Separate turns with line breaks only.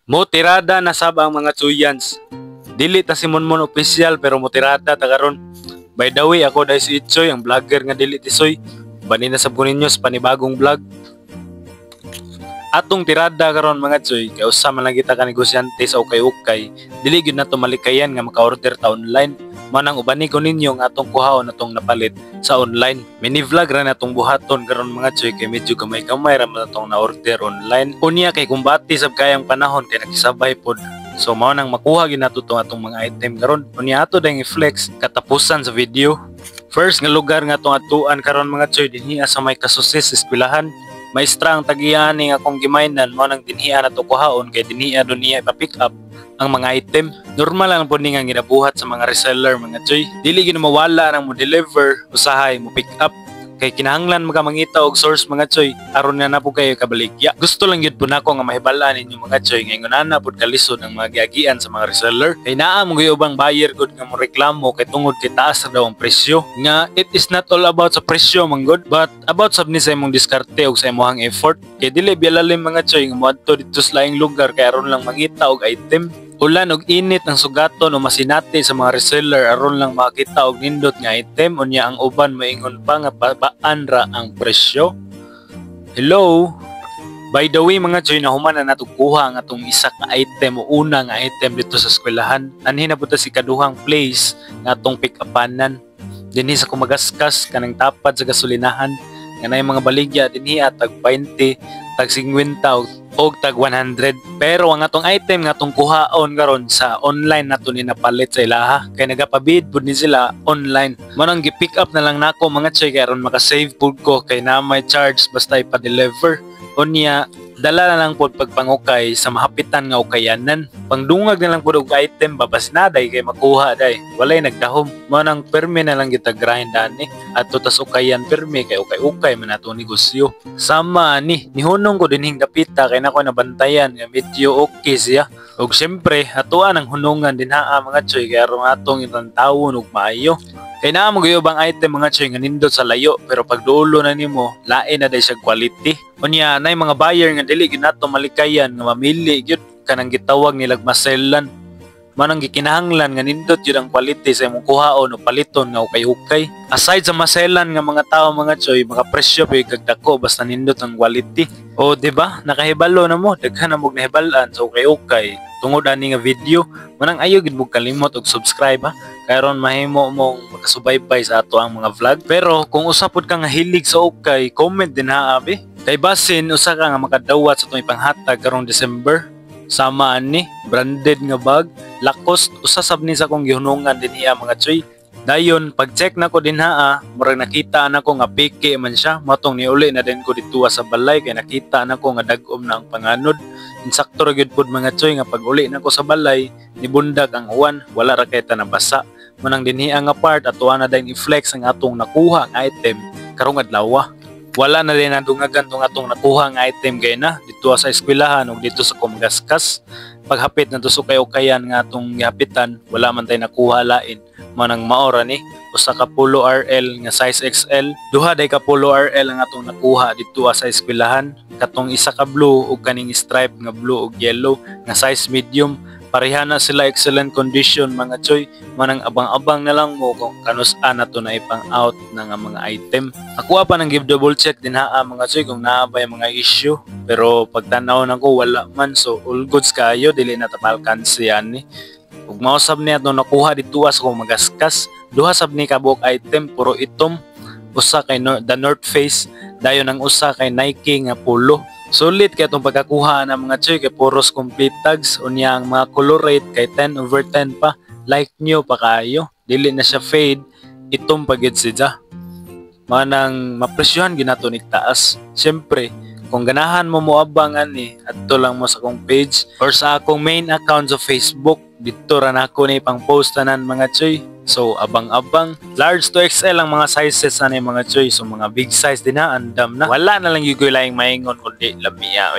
Motirada na sab ang mga Chuyans. Dili ta si Monmon official pero motirada ta karon. By the way, ako dai si Itchoy, ang vlogger nga dili tisoy. Bani na sab ko ninyo sa panibagong vlog. Atong tirada karon mga Choy, kay usa man lang kita ka negosyante sa ukay-ukay. Dili gyud nato malikayan nga maka-order ta online. Manang ubani ko ninyo nga atong kuhaon atong napalit sa online. Mini vlog ra natong buhaton karon mga Choy, kay medyo gamay-gamay ra man atong na-order online. Unya kay kumbati sab kayang panahon kay nakisabay pod. So mao nang makuha gyud nato tong atong mga item karon. Unya ato dang i-flex katapusan sa video. First nga lugar nga atong atuan karon mga Choy, dinhi sa may Kasusis eskwelahan. Maestra ang tagihan ni akong gimaynan mo nang dinhiya na to kuhaon kay dinhiya doon niya ipa-pick up ang mga item. Normal lang po ni nga ginabuhat sa mga reseller mga Choy. Dili gyud mawala nang mo deliver usahay mo pick up. Kay kinahanglan makamangita og source mga Choy aron na po kayo kabaligya. Gusto lang gyud po nako nga mahibalaan ninyo mga Choy nga ingonana pod kalisod ang mga giagian sa mga reseller. Kay naa mo gyud ubang buyer gud nga mo reklamo kay tungod kay taas na daw ang presyo. Nga it is not all about sa presyo manggod but about sab ni sa imong diskarte og sa imong effort. Kay dili bialalim mga Choy nga moadto dito sa laing lugar kay aron lang mangita og item. Ulan og init ang sugaton o masinati sa mga reseller aron lang makita og nindot nga item unya ang uban maingon pa nga babaan ra ang presyo. Hello. By the way mga Choy, nahuman na nato kuha nga atong isa ka item o una nga item dito sa eskwelahan. Anhin na po si kaduhang place nga atong pick upanan. Dinhi sa kumagaskas kanang tapad sa gasolinahan nga nay mga baligya dinhi tag 20, tag 50 og tag 100. Pero ang atong item nga atong kuhaon karon sa online nato ni napalit sa ilaha kay nagapabid pud ni sila online. Manang gi-pick up na lang nako mga Choy kay aron maka-save pud ko kay na may charge basta ipa-deliver. Unya dala na lang pod pagpangukay sa mahapitan nga ukayanan. Pangdungag na lang pod og item babas na day kay makuha day. Walay nagdahom. Manang permi na lang kita grind ani adto tas ukayan permi kay ukay-ukay man ato negosyo. Sama ni nihunong ko dinhing dapita kay nako nabantayan nga medyo okay siya. Ug syempre atuan ang hunungan dinhaa mga Choy kay aron atong itantawon og maayo. Kay naa mo gyud item mga Choy nga nindot sa layo pero pag duolo na nimo lain na day siya quality. Unya nay mga buyer nga dili gyud nato malikayan nga mamili gyud kanang gitawag nilag masellan. Manang gikinahanglan nga nindot gyud ang quality sa imong kuhaon o paliton nga ukay-ukay. Aside sa masellan nga mga tao mga Choy, makapresyo pa yung kagdako basta nindot ang quality. O diba, nakahibalo na mo, daghan na mo nahibalaan sa ukay-ukay. Tungod ani nga video, manang ayo gid mo kalimot og subscribe ha. Karon mahimo mong makasubaybay sa ato ang mga vlog. Pero kung usapod ka nga hilig sa ukay, comment din ha abi. Kay basin usa ka nga makadawat sa atong ipanghatag karong December. Sama ani branded nga bag, Lacoste usa sab ni sa kong gihunungan dinhiya mga Choy. Dayon pag-check nako dinhaa, murag nakita nako nga peke man siya. Matong niuli na din ko dituwa sa balay kay nakita nako nga dag-om na ang panganod. Insakto ra gyud pod mga Choy nga pag uli nako sa balay, nibundag ang uwan, wala ra kay tanabasa. Manang dinhiya nga part atuwa na din i-flex ang atong nakuha nga item karong adlaw. Wala na din nadungagan tong atong nakuha nga item kay na dito sa eskwelahan ug dito sa Kumagaskas. Paghapit na to sa ukay-ukayan nga atong gihapitan, wala man tay nakuha lain. Manang maora ni usa ka Polo RL nga size XL, duha day ka Polo RL ang atong nakuha dito sa eskwelahan. Katong isa ka blue ug kaning stripe nga blue ug yellow nga size medium. Pareha na sila excellent condition mga Choy. Manang abang-abang na lang mo kung kanus-an na to na ipang-out na nga mga item. Ako pa nang give double check din ha mga Choy kung naabay mga issue. Pero pagtanaw na ko wala man so all goods kayo dili na tapalkan siya ni. Ug mausab niya no nakuha dito sa Kumagaskas. Duha sab ni kabuk item puro itom. Usa kay the North Face, dayon ang usa kay Nike nga polo. Sulit kay itong pagkakuha ng mga Choy kay puros complete tags. Unya ang mga color rate kay 10/10 pa. Like nyo pa kayo. Dili na siya fade. Itong pagid siya. Manang mapresyohan ginato ni taas. Siyempre, kung ganahan mo moabangan adto lang mo sa akong page or sa akong main account sa Facebook. Dito ra na ako ni pang post tanan mga Choy. So abang-abang, large to XL ang mga sizes na ni mga Choy. So mga big size din na andam na. Wala na lang yung laing maingon kundi lamiya.